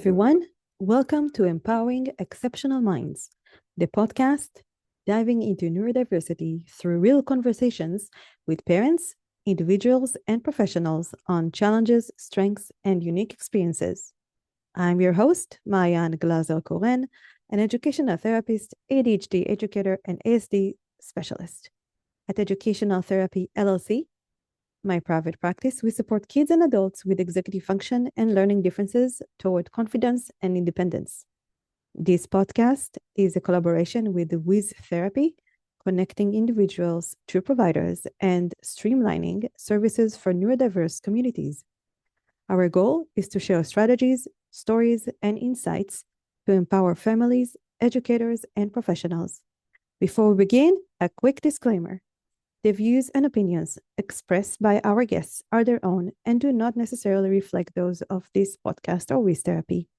everyone. Welcome to Empowering Exceptional Minds, the podcast diving into neurodiversity through real conversations with parents, individuals, and professionals on challenges, strengths, and unique experiences. I'm your host, Maayan Glazer-Koren, an educational therapist, ADHD educator, and ASD specialist. At Educational Therapy LLC, my private practice, we support kids and adults with executive function and learning differences toward confidence and independence. This podcast is a collaboration with Wiz Therapy, connecting individuals to providers and streamlining services for neurodiverse communities. Our goal is to share strategies, stories, and insights to empower families, educators, and professionals. Before we begin, a quick disclaimer. The views and opinions expressed by our guests are their own and do not necessarily reflect those of this podcast or Wiz Therapy.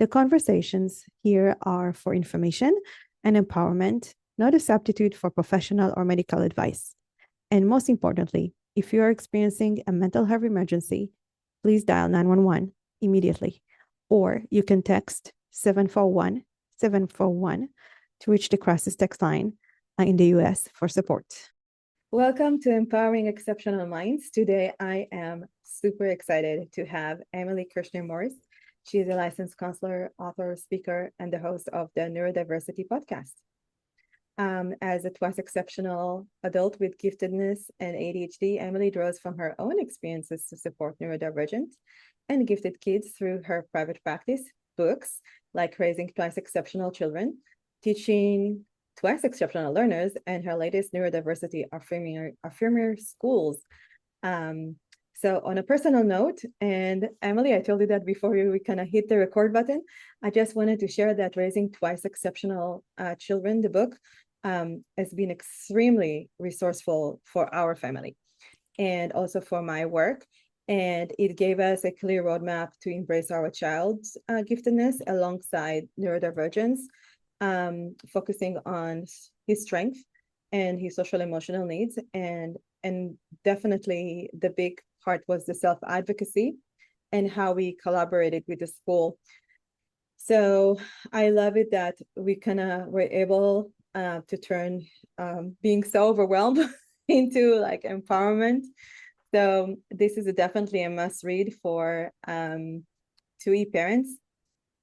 The conversations here are for information and empowerment, not a substitute for professional or medical advice. And most importantly, if you are experiencing a mental health emergency, please dial 911 immediately, or you can text 741-741 to reach the crisis text line in the US for support. Welcome to Empowering Exceptional Minds. Today, I am super excited to have Emily Kircher. She is a licensed counselor, author, speaker, and the host of the Neurodiversity podcast. As a twice exceptional adult with giftedness and ADHD, Emily draws from her own experiences to support neurodivergent and gifted kids through her private practice, books like Raising Twice Exceptional Children, Teaching Twice Exceptional Learners, and her latest Neurodiversity-Affirming Schools. So on a personal note, and Emily, I told you that before we kind of hit the record button, I just wanted to share that Raising Twice Exceptional Children, the book, has been extremely resourceful for our family and also for my work. And it gave us a clear roadmap to embrace our child's giftedness alongside neurodivergence, focusing on his strength and his social emotional needs. And definitely the big part was the self-advocacy and how we collaborated with the school. So I love it that we kind of were able to turn being so overwhelmed into like empowerment. So this is definitely a must read for 2E parents.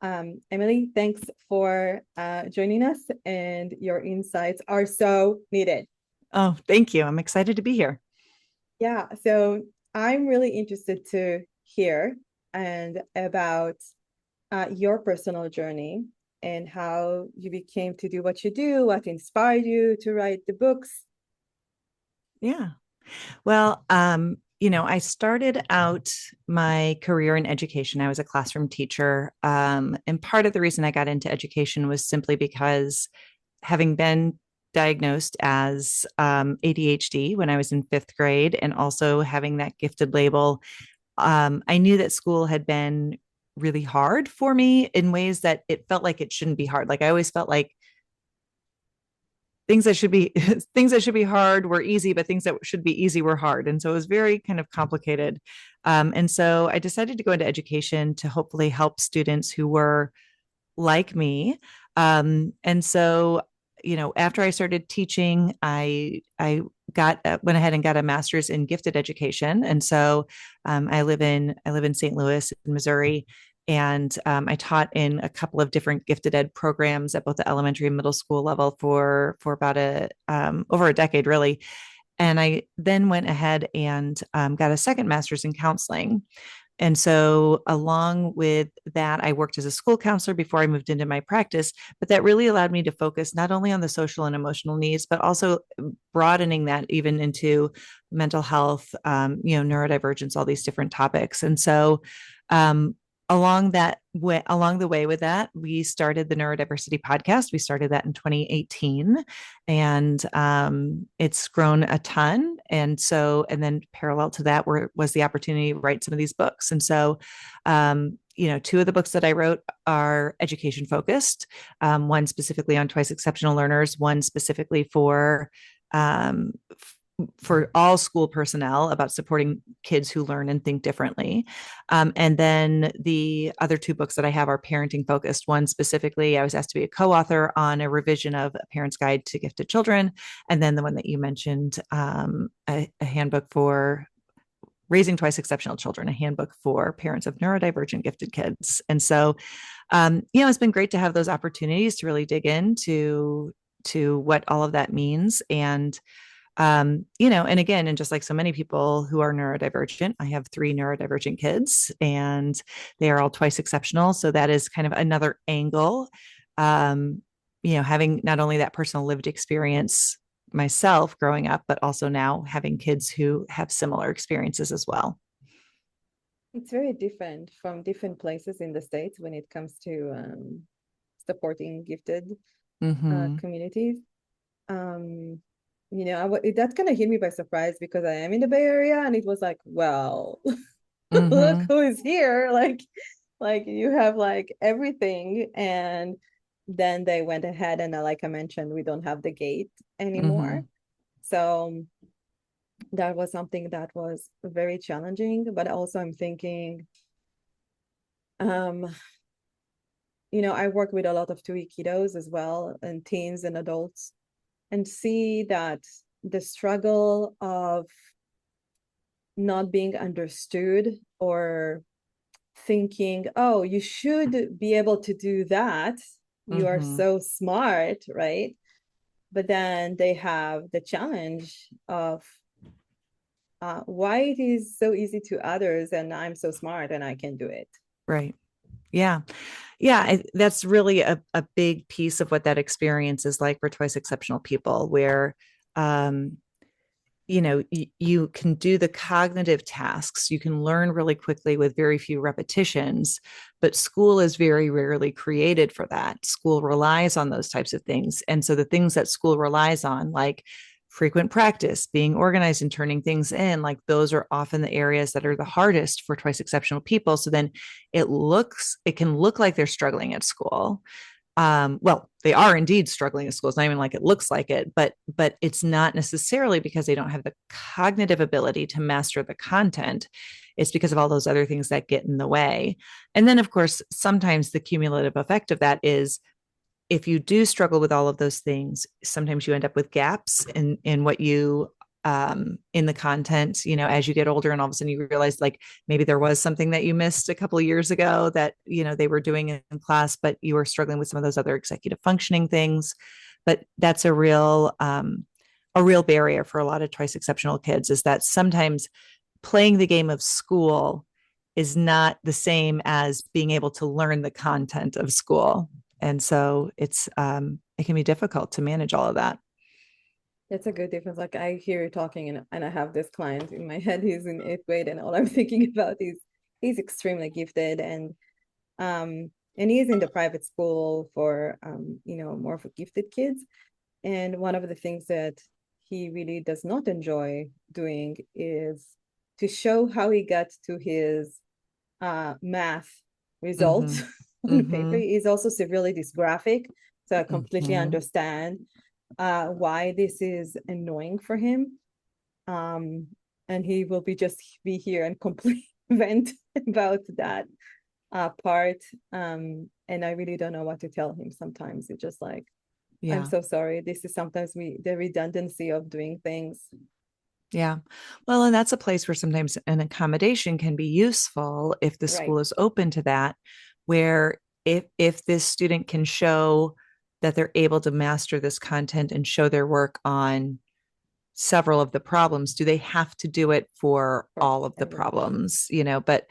Emily, thanks for joining us, and your insights are so needed. Oh, thank you. I'm excited to be here. Yeah, so I'm really interested to hear and about your personal journey and how you became to do what you do, what inspired you to write the books. Yeah. Well, I started out my career in education. I was a classroom teacher. And part of the reason I got into education was simply because having been diagnosed as ADHD when I was in 5th grade and also having that gifted label, I knew that school had been really hard for me in ways that it felt like it shouldn't be hard. Like I always felt like things that should be hard were easy, but things that should be easy were hard. And so it was very kind of complicated. And so I decided to go into education to hopefully help students who were like me. And so, after I started teaching, I went ahead and got a master's in gifted education. And so I live in St. Louis, Missouri. And I taught in a couple of different gifted ed programs at both the elementary and middle school level for about over a decade, really. And I then went ahead and got a second master's in counseling. And so along with that, I worked as a school counselor before I moved into my practice, but that really allowed me to focus not only on the social and emotional needs, but also broadening that even into mental health, neurodivergence, all these different topics. And so along the way with that, we started the Neurodiversity podcast. We started that in 2018, and it's grown a ton. And then parallel to that was the opportunity to write some of these books. And so, 2 of the books that I wrote are education focused. One specifically on twice exceptional learners, one specifically for for all school personnel about supporting kids who learn and think differently. And then the other two books that I have are parenting focused. One specifically, I was asked to be a co-author on a revision of A Parent's Guide to Gifted Children. And then the one that you mentioned, a handbook for Raising Twice Exceptional Children, a handbook for parents of neurodivergent gifted kids. And so, it's been great to have those opportunities to really dig into what all of that means. And and again, and just like so many people who are neurodivergent, I have 3 neurodivergent kids and they are all twice exceptional. So that is kind of another angle. Having not only that personal lived experience myself growing up, but also now having kids who have similar experiences as well. It's very different from different places in the States when it comes to supporting gifted communities. That kind of hit me by surprise because I am in the Bay Area, and it was like, well, look who is here. Like you have like everything. And then they went ahead and like I mentioned, we don't have the gate anymore. So that was something that was very challenging. But also I'm thinking, I work with a lot of 2E kiddos as well, and teens and adults, and see that the struggle of not being understood or thinking, oh, you should be able to do that. You are so smart, right? But then they have the challenge of why it is so easy to others and I'm so smart and I can do it. Right. Yeah. Yeah. That's really a big piece of what that experience is like for twice exceptional people, where, you can do the cognitive tasks, you can learn really quickly with very few repetitions, but school is very rarely created for that. School relies on those types of things. And so the things that school relies on, like frequent practice, being organized and turning things in, like those are often the areas that are the hardest for twice exceptional people. So then it can look like they're struggling at school. Well, they are indeed struggling at school. It's not even like it looks like it, but it's not necessarily because they don't have the cognitive ability to master the content. It's because of all those other things that get in the way. And then, of course, sometimes the cumulative effect of that is if you do struggle with all of those things, sometimes you end up with gaps in what you in the content, as you get older, and all of a sudden you realize like maybe there was something that you missed a couple of years ago that, they were doing in class, but you were struggling with some of those other executive functioning things. But that's a real barrier for a lot of twice exceptional kids, is that sometimes playing the game of school is not the same as being able to learn the content of school. And so it can be difficult to manage all of that. It's a good difference. Like I hear you talking and I have this client in my head, he's in 8th grade, and all I'm thinking about is he's extremely gifted, and he's in the private school for more for gifted kids. And one of the things that he really does not enjoy doing is to show how he got to his math results on paper. He's also severely dysgraphic, so I completely understand why this is annoying for him. And he will be here and completely vent about that part. And I really don't know what to tell him sometimes. It's just like, I'm so sorry. This is sometimes the redundancy of doing things. Yeah. Well, and that's a place where sometimes an accommodation can be useful if the school is open to that, where if this student can show that they're able to master this content and show their work on several of the problems, do they have to do it for all of the problems? But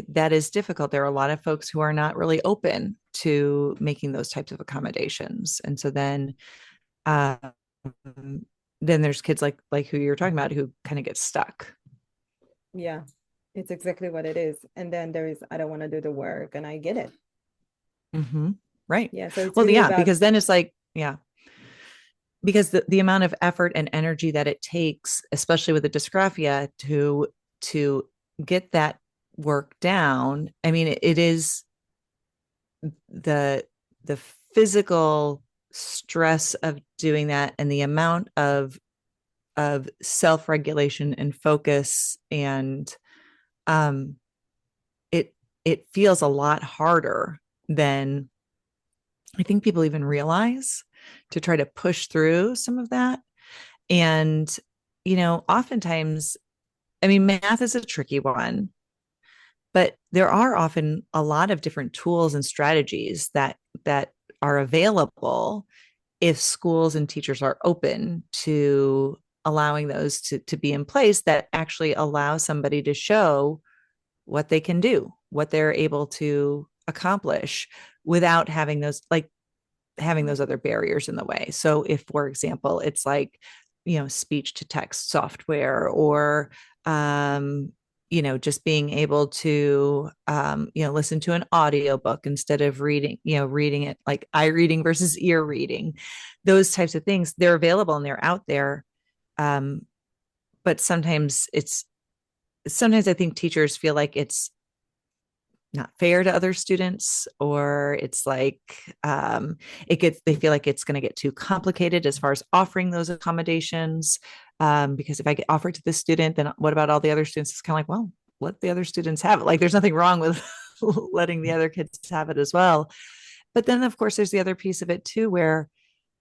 that is difficult. There are a lot of folks who are not really open to making those types of accommodations. And so then there's kids like who you're talking about who kind of get stuck. Yeah, it's exactly what it is. And then there is, I don't want to do the work, and I get it. Right. Yeah. So it's really because then it's like, because the amount of effort and energy that it takes, especially with the dysgraphia, to get that work down. I mean, it is the physical stress of doing that, and the amount of of self-regulation and focus. And um, it feels a lot harder than I think people even realize, to try to push through some of that. And, oftentimes, I mean, math is a tricky one, but there are often a lot of different tools and strategies that are available if schools and teachers are open to allowing those to be in place, that actually allow somebody to show what they can do, what they're able to accomplish without having those other barriers in the way. So if, for example, it's like, speech to text software, or, just being able to, listen to an audiobook instead of reading it, like eye reading versus ear reading, those types of things, they're available and they're out there. But sometimes I think teachers feel like it's not fair to other students, or it's like they feel like it's going to get too complicated as far as offering those accommodations, because if I offer it to this student, then what about all the other students? It's kind of like, well, let the other students have it. Like, there's nothing wrong with letting the other kids have it as well. But then, of course, there's the other piece of it too, where,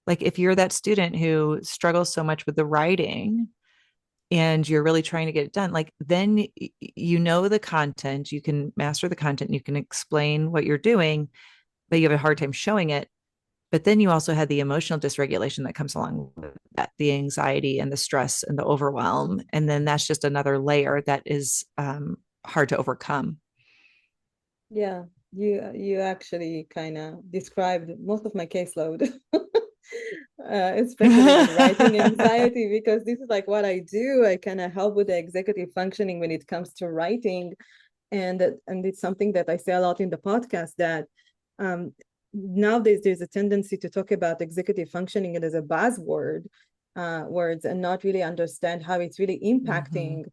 like, if you're that student who struggles so much with the writing and you're really trying to get it done, like, then the content, you can master the content, you can explain what you're doing, but you have a hard time showing it. But then you also have the emotional dysregulation that comes along with that, the anxiety and the stress and the overwhelm. And then that's just another layer that is hard to overcome. Yeah, you actually kind of described most of my caseload. Especially with writing anxiety, because this is like what I do. I kind of help with the executive functioning when it comes to writing, and it's something that I say a lot in the podcast, that nowadays there's a tendency to talk about executive functioning as a buzzword, words, and not really understand how it's really impacting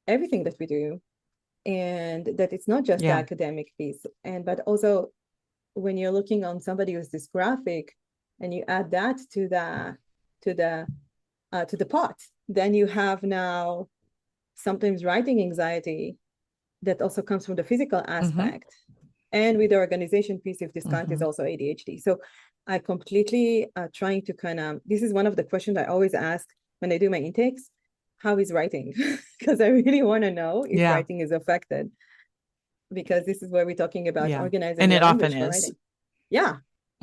everything that we do, and that it's not just the academic piece, but also when you're looking on somebody who's dysgraphic and you add that to the pot, then you have now sometimes writing anxiety that also comes from the physical aspect, and with the organization piece, if this client is also ADHD. So I completely trying to this is one of the questions I always ask when I do my intakes: how is writing? Because I really want to know if writing is affected, because this is where we're talking about organizing, and it often for is. writing. Yeah.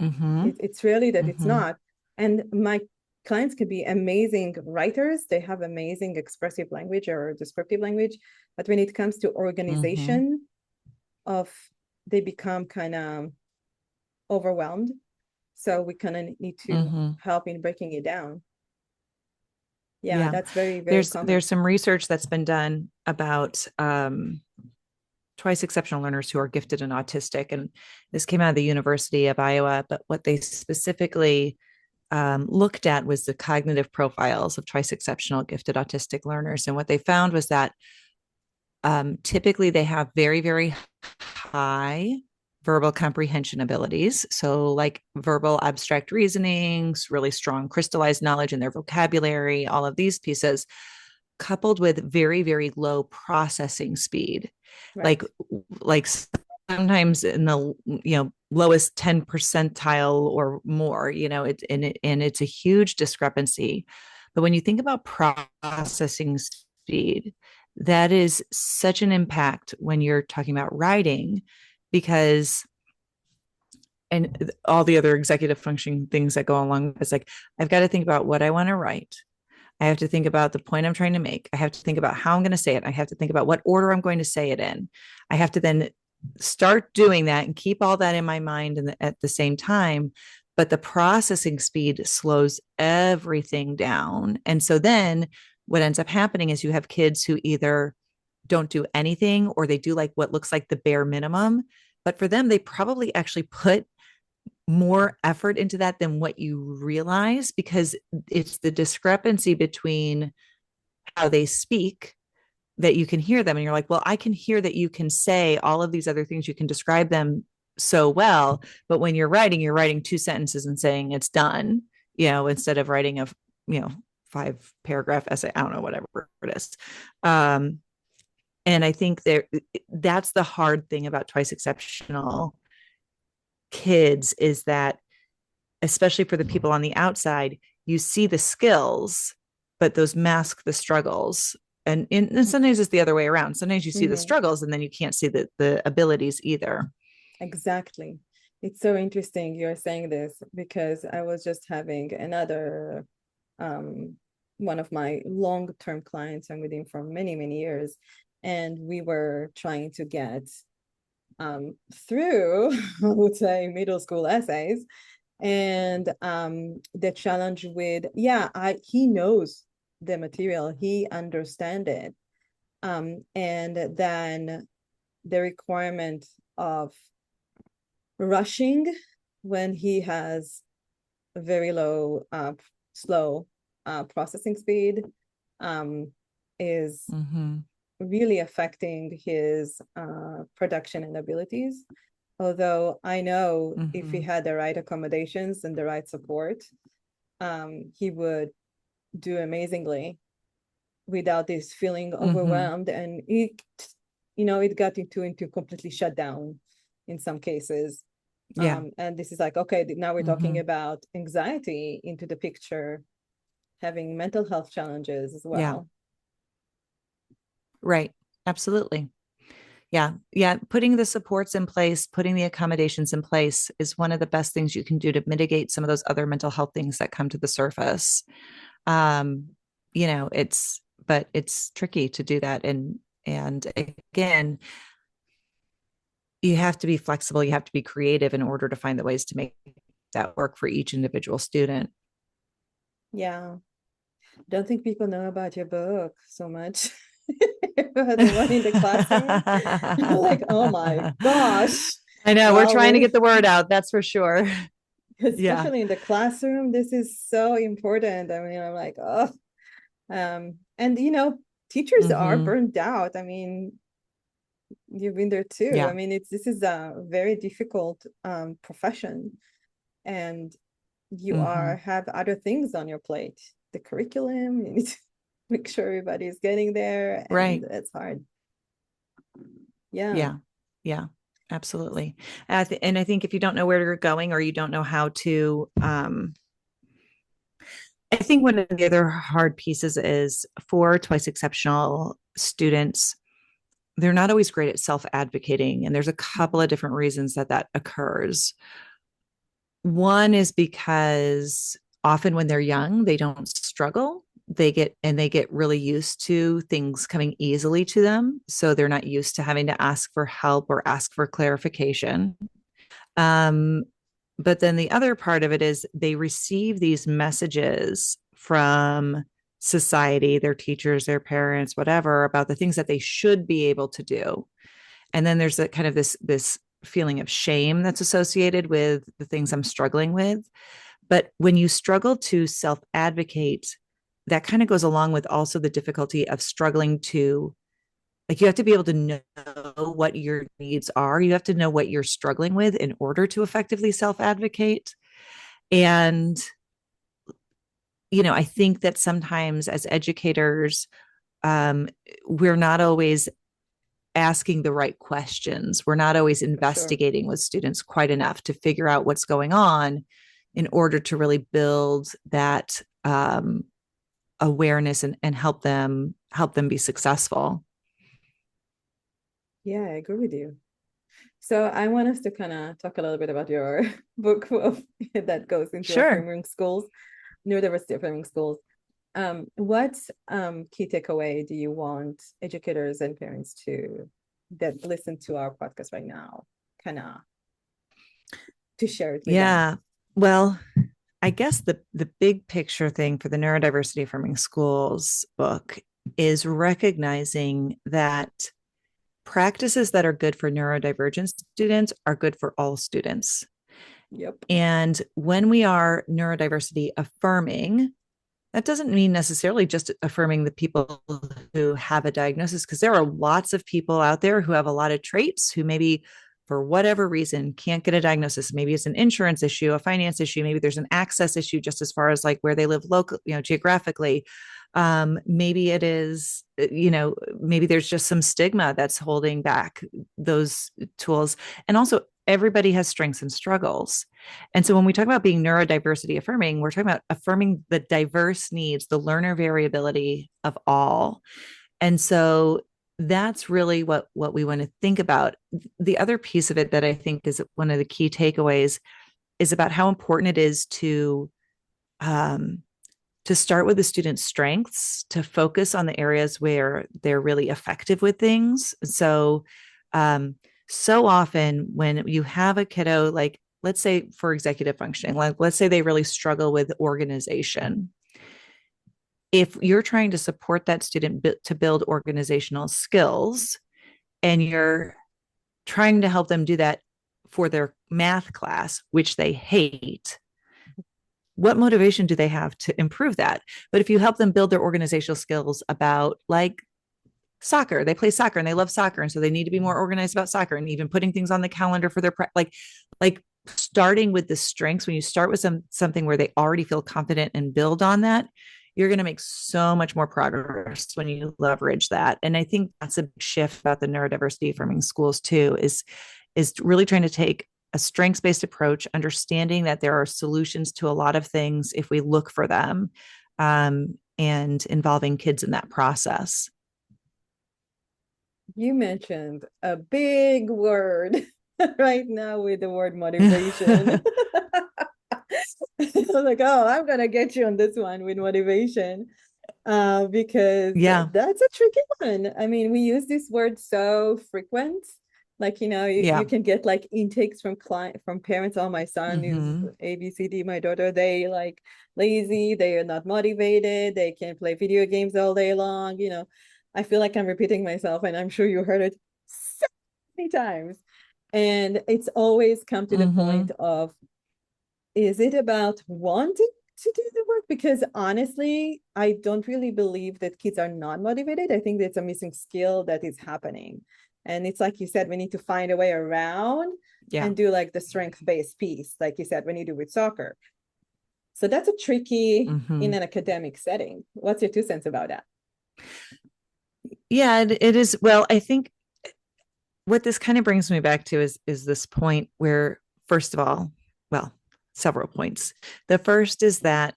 It's really that it's not. And my clients can be amazing writers. They have amazing expressive language or descriptive language. But when it comes to organization, they become kind of overwhelmed. So we kind of need to help in breaking it down. Yeah, that's very, very common. There's some research that's been done about twice exceptional learners who are gifted and autistic. And this came out of the University of Iowa, but what they specifically looked at was the cognitive profiles of twice exceptional gifted autistic learners. And what they found was that typically they have very, very high verbal comprehension abilities. So like verbal abstract reasonings, really strong crystallized knowledge in their vocabulary, all of these pieces, coupled with very, very low processing speed. Right. Like sometimes in the, lowest 10 percentile or more, and it's a huge discrepancy. But when you think about processing speed, that is such an impact when you're talking about writing, because and all the other executive functioning things that go along, it's like, I've got to think about what I want to write. I have to think about the point I'm trying to make. I have to think about how I'm going to say it. I have to think about what order I'm going to say it in. I have to then start doing that and keep all that in my mind at the same time. But the processing speed slows everything down. And so then what ends up happening is you have kids who either don't do anything, or they do like what looks like the bare minimum. But for them, they probably actually put more effort into that than what you realize, because it's the discrepancy between how they speak that you can hear them. And you're like, well, I can hear that you can say all of these other things. You can describe them so well. But when you're writing 2 sentences and saying it's done, instead of writing a 5-paragraph essay. I don't know, whatever it is. And I think that's the hard thing about twice exceptional kids, is that, especially for the people on the outside, you see the skills, but those mask the struggles. And sometimes it's the other way around. Sometimes you see the struggles and then you can't see the abilities either. Exactly. It's so interesting you're saying this, because I was just having another, one of my long-term clients. I'm with him for many, many years. And we were trying to get through, I would say, middle school essays. And the challenge with, he knows the material, he understands it. And then the requirement of rushing when he has very low, slow processing speed is really affecting his production and abilities. Although I know if he had the right accommodations and the right support, he would do amazingly without this feeling overwhelmed. And it got into completely shut down in some cases. And this is like, okay, now we're talking about anxiety into the picture, having mental health challenges as well. Right. Absolutely. Yeah. Putting the supports in place, putting the accommodations in place is one of the best things you can do to mitigate some of those other mental health things that come to the surface. It's tricky to do that. And again, you have to be flexible. You have to be creative in order to find the ways to make that work for each individual student. Yeah. Don't think people know about your book so much. The one in the classroom. Like, oh my gosh. I know, we're trying to get the word out, that's for sure. Especially in the classroom, this is so important. I mean, I'm like, oh. And teachers are burned out. I mean, you've been there too. I mean, this is a very difficult profession, and you have other things on your plate. The curriculum, you need to make sure everybody's getting there, and it's hard. Yeah, absolutely. And I think if you don't know where you're going, or you don't know how to, I think one of the other hard pieces is, for twice exceptional students, they're not always great at self-advocating. And there's a couple of different reasons that occurs. One is because often when they're young, they don't struggle. They get really used to things coming easily to them. So they're not used to having to ask for help or ask for clarification. But then the other part of it is they receive these messages from society, their teachers, their parents, whatever, about the things that they should be able to do. And then there's a kind of this feeling of shame that's associated with the things I'm struggling with. But when you struggle to self-advocate, that kind of goes along with also the difficulty of struggling to, like, you have to be able to know what your needs are. You have to know what you're struggling with in order to effectively self-advocate. And, I think that sometimes as educators, we're not always asking the right questions. We're not always investigating with students quite enough to figure out what's going on in order to really build that awareness and help them be successful. Yeah, I agree with you. So I want us to kind of talk a little bit about your book that goes into affirming schools, Neurodiversity-Affirming Schools. What key takeaway do you want educators and parents that listen to our podcast right now kind of to share it with them? Well, I guess the big picture thing for the Neurodiversity-Affirming Schools book is recognizing that practices that are good for neurodivergent students are good for all students. Yep. And when we are neurodiversity affirming, that doesn't mean necessarily just affirming the people who have a diagnosis, because there are lots of people out there who have a lot of traits who maybe for whatever reason, can't get a diagnosis. Maybe it's an insurance issue, a finance issue. Maybe there's an access issue just as far as like where they live locally, geographically. Maybe it is, maybe there's just some stigma that's holding back those tools. And also, everybody has strengths and struggles. And so when we talk about being neurodiversity affirming, we're talking about affirming the diverse needs, the learner variability of all. And so that's really what we want to think about. The other piece of it that I think is one of the key takeaways is about how important it is to start with the student's strengths, to focus on the areas where they're really effective with things. So, so often when you have a kiddo, like let's say for executive functioning, like let's say they really struggle with organization. If you're trying to support that student to build organizational skills and you're trying to help them do that for their math class, which they hate, what motivation do they have to improve that? But if you help them build their organizational skills about like soccer, they play soccer and they love soccer. And so they need to be more organized about soccer, and even putting things on the calendar for their, like starting with the strengths. When you start with something where they already feel confident and build on that, you're going to make so much more progress when you leverage that. And I think that's a big shift about the neurodiversity affirming schools too, is really trying to take a strengths-based approach, understanding that there are solutions to a lot of things if we look for them, and involving kids in that process. You mentioned a big word right now with the word motivation. I was like, oh, I'm going to get you on this one with motivation, because that's a tricky one. I mean, we use this word so frequent. Like, you can get like intakes from parents. Oh, my son is ABCD. My daughter, they like lazy. They are not motivated. They can play video games all day long. I feel like I'm repeating myself, and I'm sure you heard it so many times. And it's always come to the point of, is it about wanting to do the work? Because honestly, I don't really believe that kids are not motivated. I think that's a missing skill that is happening. And it's like you said, we need to find a way around and do like the strength-based piece, like you said, when you do with soccer. So that's a tricky in an academic setting. What's your 2 cents about that? Yeah, it is. Well, I think what this kind of brings me back to is this point where, first of all, well, several points. The first is that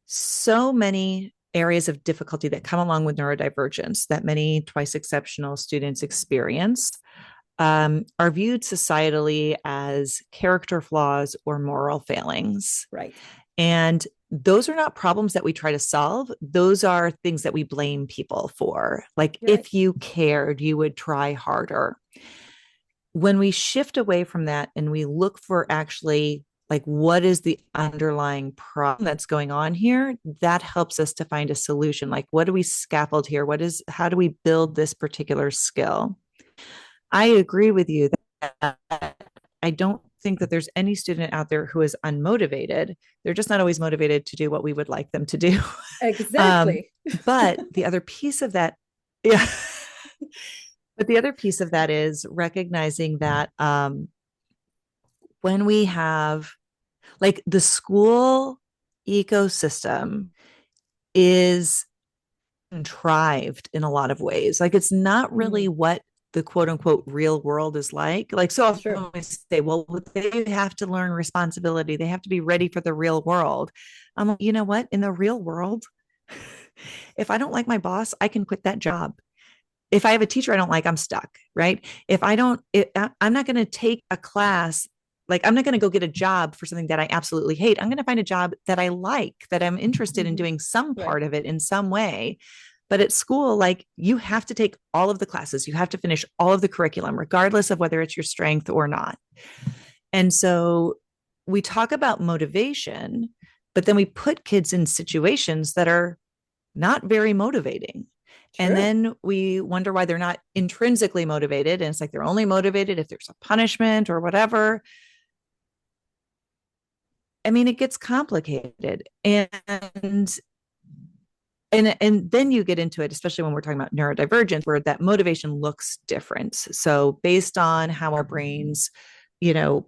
so many areas of difficulty that come along with neurodivergence that many twice exceptional students experience are viewed societally as character flaws or moral failings. Right. And those are not problems that we try to solve. Those are things that we blame people for. Like, if you cared, you would try harder. When we shift away from that and we look for actually, like, what is the underlying problem that's going on here, that helps us to find a solution. Like, what do we scaffold here? How do we build this particular skill? I agree with you that I don't think that there's any student out there who is unmotivated. They're just not always motivated to do what we would like them to do. Exactly. But the other piece of that, but the other piece of that is recognizing that when we have, like, the school ecosystem is contrived in a lot of ways. Like, it's not really what the quote unquote real world is like. Like, so often we say, well, they have to learn responsibility. They have to be ready for the real world. I'm like, you know what? In the real world, if I don't like my boss, I can quit that job. If I have a teacher I don't like, I'm stuck, right? I'm not going to take a class. Like, I'm not going to go get a job for something that I absolutely hate. I'm going to find a job that I like, that I'm interested in doing some part of it in some way. But at school, like, you have to take all of the classes. You have to finish all of the curriculum, regardless of whether it's your strength or not. And so we talk about motivation, but then we put kids in situations that are not very motivating. Sure. And then we wonder why they're not intrinsically motivated. And it's like they're only motivated if there's a punishment or whatever. I mean, it gets complicated. And and then you get into it, especially when we're talking about neurodivergence, where that motivation looks different. So based on how our brains,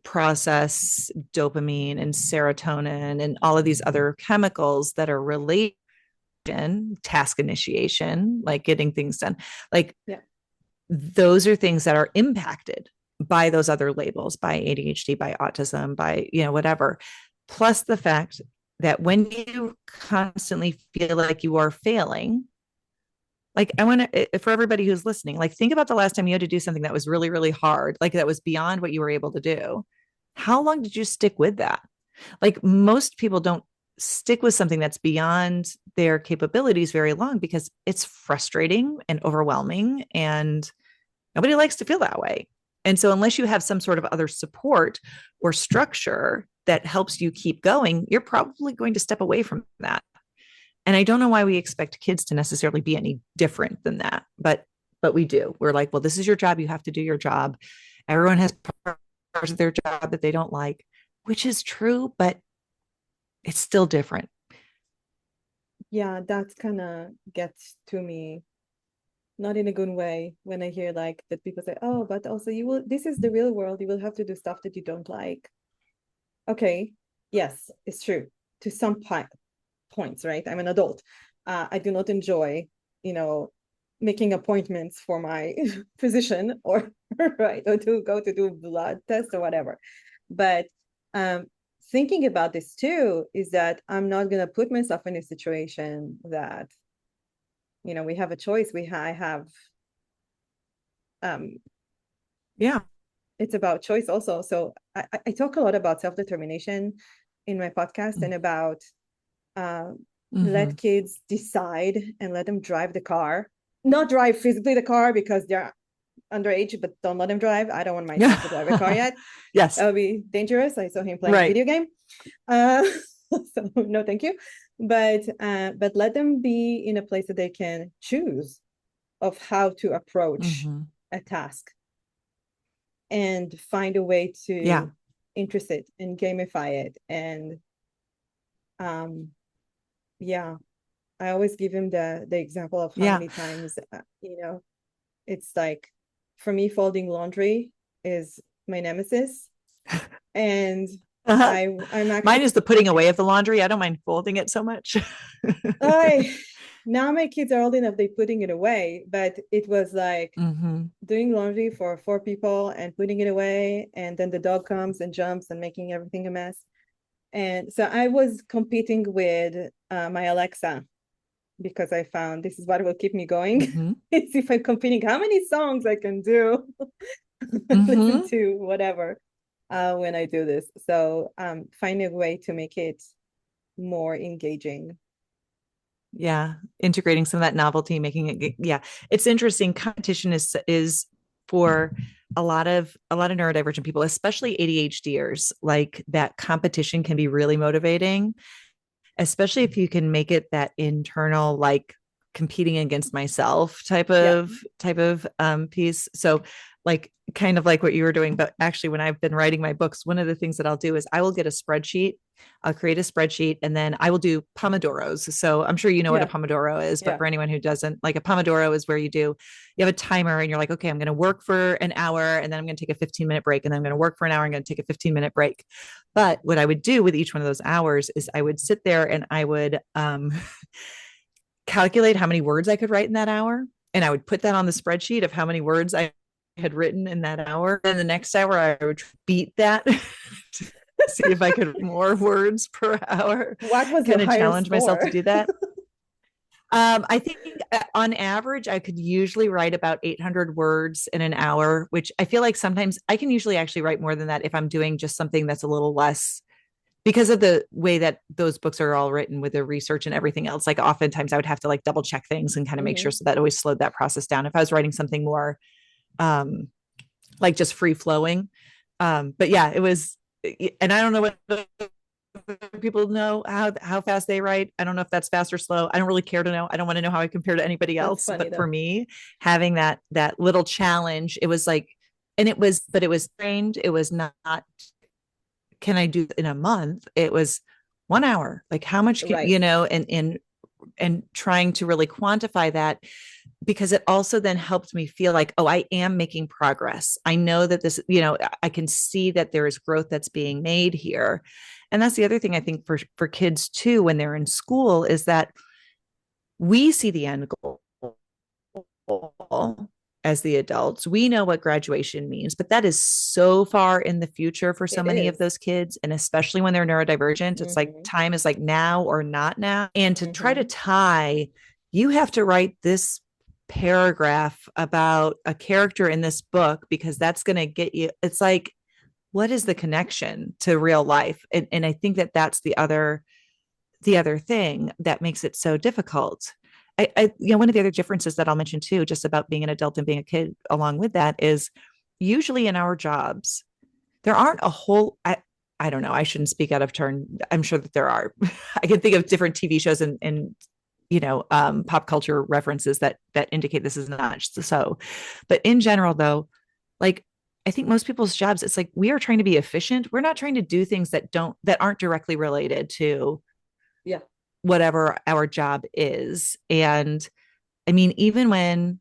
process dopamine and serotonin and all of these other chemicals that are related, task initiation, like getting things done, like those are things that are impacted by those other labels, by ADHD, by autism, by, whatever. Plus the fact that when you constantly feel like you are failing, like I want to, for everybody who's listening, like think about the last time you had to do something that was really, really hard, like that was beyond what you were able to do. How long did you stick with that? Like most people don't stick with something that's beyond their capabilities very long because it's frustrating and overwhelming, and nobody likes to feel that way. And so unless you have some sort of other support or structure that helps you keep going, you're probably going to step away from that. And I don't know why we expect kids to necessarily be any different than that, but we do. We're like, well, this is your job. You have to do your job. Everyone has parts of their job that they don't like, which is true, but it's still different. Yeah, that kind of gets to me, not in a good way, when I hear like that people say, oh, but also this is the real world. You will have to do stuff that you don't like. Okay. Yes, it's true to some points, right? I'm an adult. I do not enjoy, making appointments for my physician or right, or to go to do blood tests or whatever. But thinking about this too is that I'm not going to put myself in a situation that, we have a choice. I have, it's about choice also. So I talk a lot about self-determination in my podcast and about let kids decide and let them drive the car, not drive physically the car because they're underage, but don't let them drive. I don't want my son to drive a car yet. Yes. That would be dangerous. I saw him playing a video game. So no, thank you. But let them be in a place that they can choose of how to approach a task and find a way to interest it and gamify it. And I always give him the example of how many times, it's like, for me, folding laundry is my nemesis. And I'm actually, mine is the putting away of the laundry. I don't mind folding it so much. Now my kids are old enough, they're putting it away, but it was like doing laundry for 4 people and putting it away, and then the dog comes and jumps and making everything a mess. And so I was competing with my Alexa, because I found this is what will keep me going. It's if I'm competing how many songs I can do, listen to whatever when I do this. So finding a way to make it more engaging. Yeah, integrating some of that novelty, making it. It's interesting. Competition is for a lot of neurodivergent people, especially ADHDers. Like that competition can be really motivating, especially if you can make it that internal, like competing against myself type of piece. So like kind of like what you were doing, but actually when I've been writing my books, one of the things that I'll do is I will get a spreadsheet. I'll create a spreadsheet and then I will do Pomodoros. So I'm sure you know what a Pomodoro is, but for anyone who doesn't, like a Pomodoro is where you have a timer and you're like, okay, I'm going to work for an hour and then I'm going to take a 15-minute break. And then I'm going to work for an hour. I'm going to take a 15-minute break. But what I would do with each one of those hours is I would sit there and I would calculate how many words I could write in that hour. And I would put that on the spreadsheet of how many words I had written in that hour. And the next hour I would beat that to see if I could more words per hour. What was kind of challenge myself to do that? I think on average, I could usually write about 800 words in an hour, which I feel like sometimes I can usually actually write more than that if I'm doing just something that's a little less, because of the way that those books are all written with the research and everything else. Like oftentimes I would have to like double check things and kind of make sure. So that always slowed that process down. If I was writing something more like just free flowing. But yeah, it was, and I don't know what people know how fast they write. I don't know if that's fast or slow. I don't really care to know. I don't want to know how I compare to anybody else. Funny, but for me, having that little challenge, it was like, it was trained. It was not, can I do in a month? It was 1 hour. Like how much can, and and trying to really quantify that, because it also then helped me feel like, oh, I am making progress. I know that this, I can see that there is growth that's being made here. And that's the other thing I think for kids too, when they're in school, is that we see the end goal as the adults. We know what graduation means, but that is so far in the future for so many of those kids. And especially when they're neurodivergent, it's like time is like now or not now. And to try to tie, you have to write this paragraph about a character in this book because that's going to get you. It's like, what is the connection to real life? And I think that that's the other thing that makes it so difficult. One of the other differences that I'll mention too, just about being an adult and being a kid along with that, is usually in our jobs, there aren't a whole, I don't know, I shouldn't speak out of turn. I'm sure that there are. I can think of different TV shows and pop culture references that indicate this is not so. But in general, though, like, I think most people's jobs, it's like we are trying to be efficient. We're not trying to do things that aren't directly related to whatever our job is. And I mean, even when,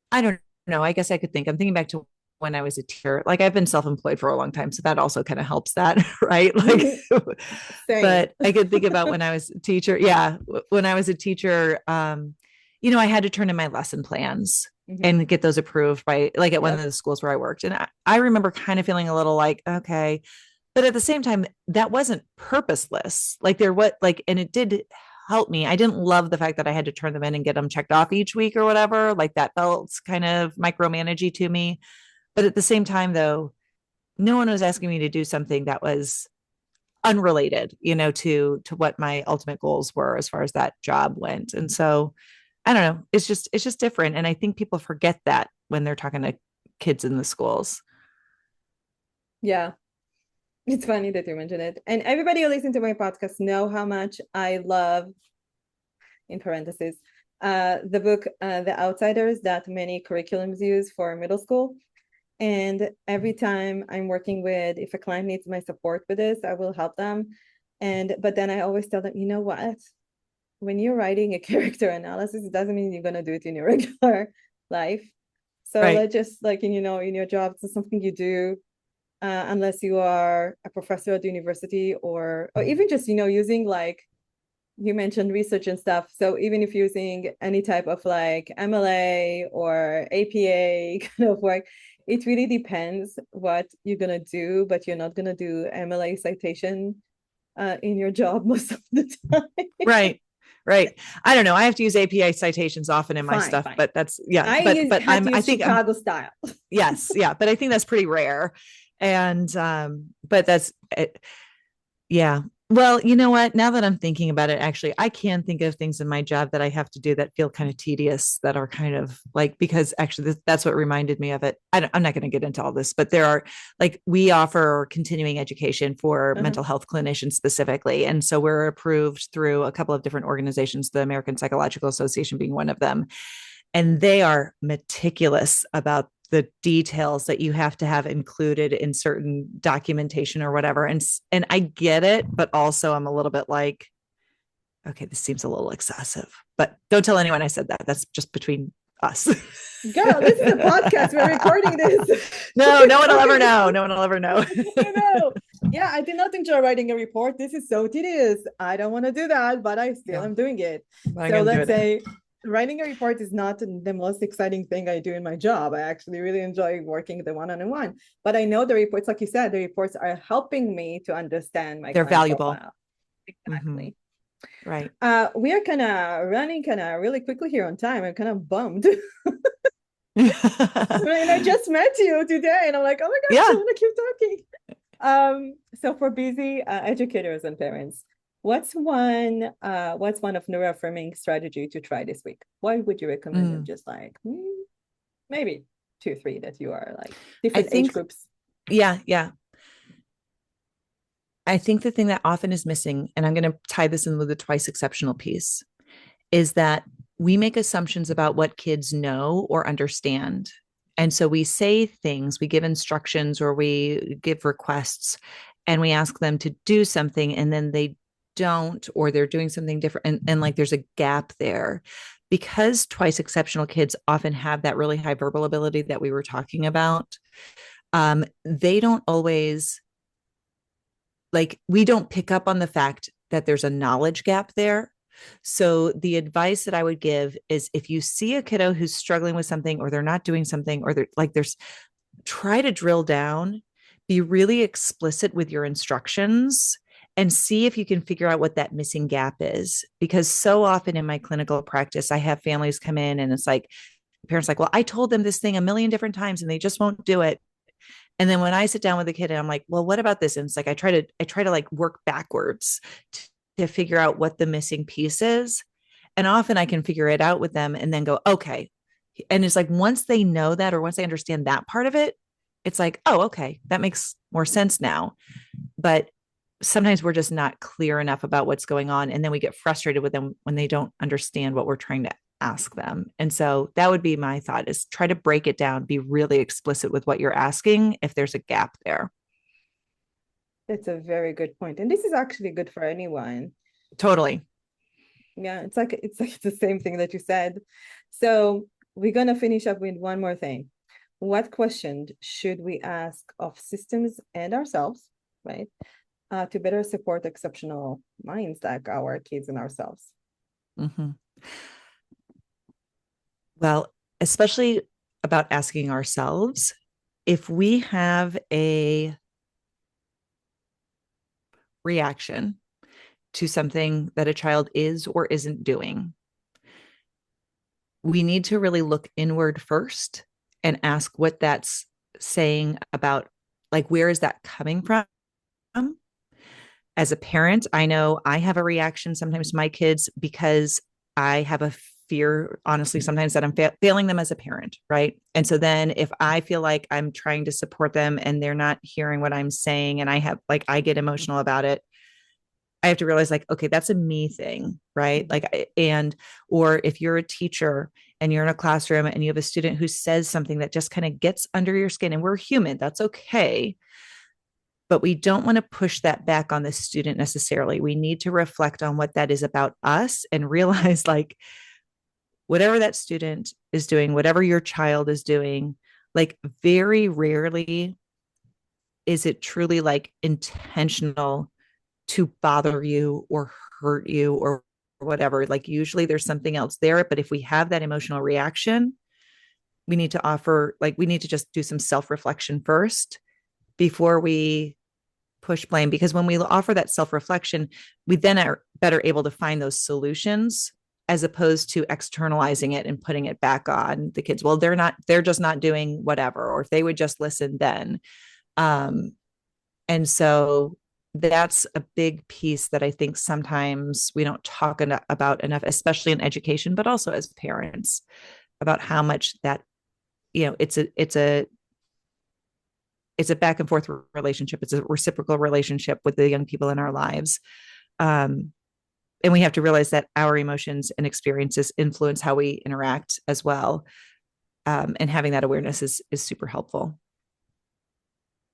I don't know, I guess I'm thinking back to when I was a teacher. Like, I've been self-employed for a long time, so that also kind of helps that, right? Like, but I could think about when I was a teacher. Yeah. When I was a teacher, I had to turn in my lesson plans and get those approved by, like, at one of the schools where I worked. And I remember kind of feeling a little like, okay, but at the same time, that wasn't purposeless. Like, and it did help me. I didn't love the fact that I had to turn them in and get them checked off each week or whatever. Like, that felt kind of micromanagey to me. But at the same time, though, no one was asking me to do something that was unrelated, to what my ultimate goals were as far as that job went. And so, I don't know, it's just different. And I think people forget that when they're talking to kids in the schools. Yeah. It's funny that you mentioned it. And everybody who listens to my podcast know how much I love, in parentheses, the book, The Outsiders, that many curriculums use for middle school. And every time I'm working with, if a client needs my support with this, I will help them. But then I always tell them, you know what? When you're writing a character analysis, it doesn't mean you're going to do it in your regular life. So let's just, like, in your job, it's something you do. Unless you are a professor at the university or even just, using, like you mentioned, research and stuff. So even if you're using any type of like MLA or APA kind of work, it really depends what you're going to do, but you're not going to do MLA citation in your job most of the time. Right. I don't know. I have to use APA citations often in my stuff, but that's, I think Chicago style. Yes. Yeah. But I think that's pretty rare. And, but that's, yeah. Well, you know what, now that I'm thinking about it, actually, I can think of things in my job that I have to do that feel kind of tedious, that are kind of like, because actually that's what reminded me of it. I'm not going to get into all this, but there are, like, we offer continuing education for mental health clinicians specifically. And so we're approved through a couple of different organizations, the American Psychological Association being one of them. And they are meticulous about the details that you have to have included in certain documentation or whatever. And I get it, but also I'm a little bit like, okay, this seems a little excessive, but don't tell anyone I said that. That's just between us. Girl, this is a podcast. We're recording this. No one will ever know. No one will ever know. No. Yeah, I did not enjoy writing a report. This is so tedious. I don't want to do that, but I still am doing it. So let's say writing a report is not the most exciting thing I do in my job. I actually really enjoy working the one-on-one, but I know the reports, like you said, the reports are helping me to understand my. They're valuable. Profile. Exactly. Mm-hmm. Right. We are kind of running really quickly here on time. I'm kind of bummed. And I just met you today and I'm like, oh my gosh, I want to keep talking. So for busy educators and parents, what's one of neuro-affirming strategy to try this week? What would you recommend them? Just like maybe 2 or 3 that you are like different age groups. Yeah. I think the thing that often is missing, and I'm going to tie this in with the twice exceptional piece, is that we make assumptions about what kids know or understand. And so we say things, we give instructions or we give requests, and we ask them to do something, and then they don't, or they're doing something different, and like there's a gap there. Because twice exceptional kids often have that really high verbal ability that we were talking about, they don't always, like, we don't pick up on the fact that there's a knowledge gap there. So the advice that I would give is, if you see a kiddo who's struggling with something, or they're not doing something, or they're like, there's, try to drill down, be really explicit with your instructions, and see if you can figure out what that missing gap is. Because so often in my clinical practice, I have families come in and it's like, parents like, well, I told them this thing a million different times and they just won't do it. And then when I sit down with the kid and I'm like, well, what about this? And it's like, I try to like work backwards to figure out what the missing piece is. And often I can figure it out with them and then go, okay. And it's like, once they know that, or once they understand that part of it, it's like, oh, okay, that makes more sense now. But sometimes we're just not clear enough about what's going on. And then we get frustrated with them when they don't understand what we're trying to ask them. And so that would be my thought, is try to break it down, be really explicit with what you're asking if there's a gap there. It's a very good point. And this is actually good for anyone. Totally. Yeah, it's the same thing that you said. So we're gonna finish up with one more thing. What question should we ask of systems and ourselves, right? To better support exceptional minds like our kids and ourselves. Mm-hmm. Well, especially about asking ourselves, if we have a reaction to something that a child is or isn't doing, we need to really look inward first and ask what that's saying about, like, where is that coming from? As a parent, I know I have a reaction sometimes to my kids because I have a fear, honestly, sometimes that I'm failing them as a parent, right? And so then if I feel like I'm trying to support them and they're not hearing what I'm saying, and I get emotional about it, I have to realize, like, okay, that's a me thing, right? Or if you're a teacher and you're in a classroom and you have a student who says something that just kind of gets under your skin, and we're human, that's okay. But we don't want to push that back on the student necessarily. We need to reflect on what that is about us and realize, like, whatever that student is doing, whatever your child is doing, like, very rarely is it truly like intentional to bother you or hurt you or whatever. Like, usually there's something else there. But if we have that emotional reaction, we need to just do some self-reflection first before we push blame. Because when we offer that self-reflection, we then are better able to find those solutions, as opposed to externalizing it and putting it back on the kids. Well, they're just not doing whatever, or if they would just listen then. And so that's a big piece that I think sometimes we don't talk about enough, especially in education, but also as parents, about how much that, it's a back and forth relationship. It's a reciprocal relationship with the young people in our lives. And we have to realize that our emotions and experiences influence how we interact as well. And having that awareness is super helpful.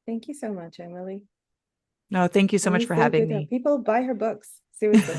Thank you so much, Emily. No, thank you so much for having me. People buy her books. Seriously.